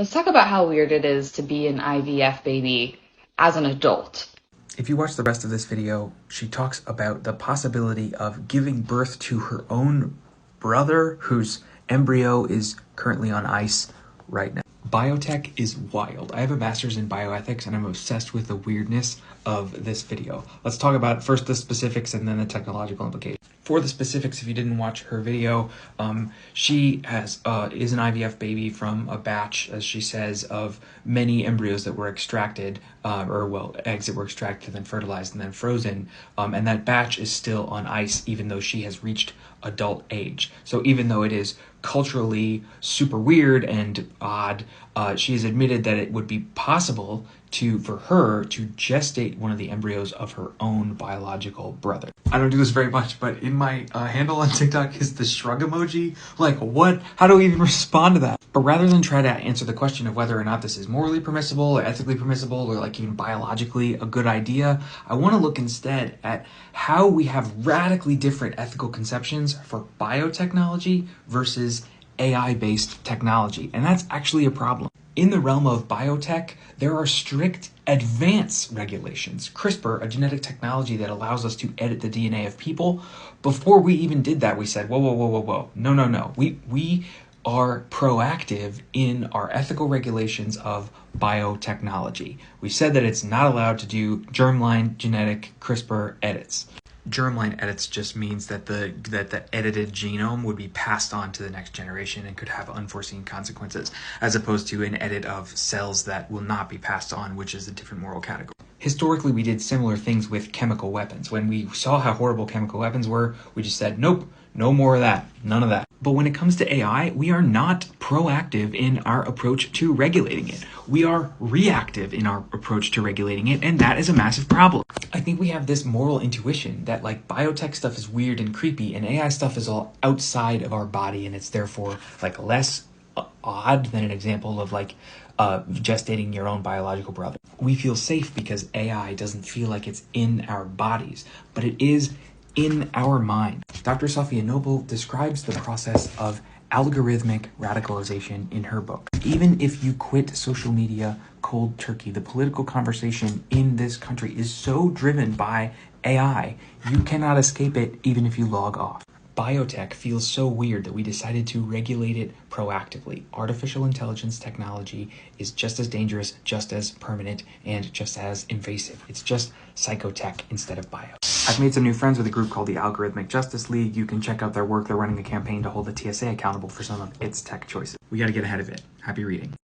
Let's talk about how weird it is to be an IVF baby as an adult. If you watch the rest of this video, she talks about the possibility of giving birth to her own brother whose embryo is currently on ice right now. Biotech is wild. I have a master's in bioethics and I'm obsessed with the weirdness of this video. Let's talk about first the specifics and then the technological implications. For the specifics, if you didn't watch her video, she is an IVF baby from a batch, as she says, of many embryos that were extracted, eggs that were extracted, then fertilized, and then frozen. And that batch is still on ice, even though she has reached adult age. So even though it is culturally super weird and odd, she has admitted that it would be possible for her to gestate one of the embryos of her own biological brother. I don't do this very much, but in my handle on TikTok is the shrug emoji. Like, what? How do we even respond to that? But rather than try to answer the question of whether or not this is morally permissible or ethically permissible or like even biologically a good idea, I want to look instead at how we have radically different ethical conceptions for biotechnology versus AI-based technology. And that's actually a problem. In the realm of biotech, there are strict advanced regulations. CRISPR, a genetic technology that allows us to edit the DNA of people. Before we even did that, we said, whoa. No. We are proactive in our ethical regulations of biotechnology. We said that it's not allowed to do germline genetic CRISPR edits. Germline edits just means that the edited genome would be passed on to the next generation and could have unforeseen consequences, as opposed to an edit of cells that will not be passed on, which is a different moral category. Historically, we did similar things with chemical weapons. When we saw how horrible chemical weapons were, we just said, nope, no more of that, none of that. But when it comes to AI, we are not proactive in our approach to regulating it. We are reactive in our approach to regulating it, and that is a massive problem. I think we have this moral intuition that like biotech stuff is weird and creepy, and AI stuff is all outside of our body, and it's therefore like less odd than an example of like gestating your own biological brother. We feel safe because AI doesn't feel like it's in our bodies, but it is in our mind. Dr. Safiya Noble describes the process of algorithmic radicalization in her book. Even if you quit social media cold turkey, the political conversation in this country is so driven by AI, you cannot escape it even if you log off. Biotech feels so weird that we decided to regulate it proactively. Artificial intelligence technology is just as dangerous, just as permanent, and just as invasive. It's just psychotech instead of bio. I've made some new friends with a group called the Algorithmic Justice League. You can check out their work. They're running a campaign to hold the TSA accountable for some of its tech choices. We got to get ahead of it. Happy reading.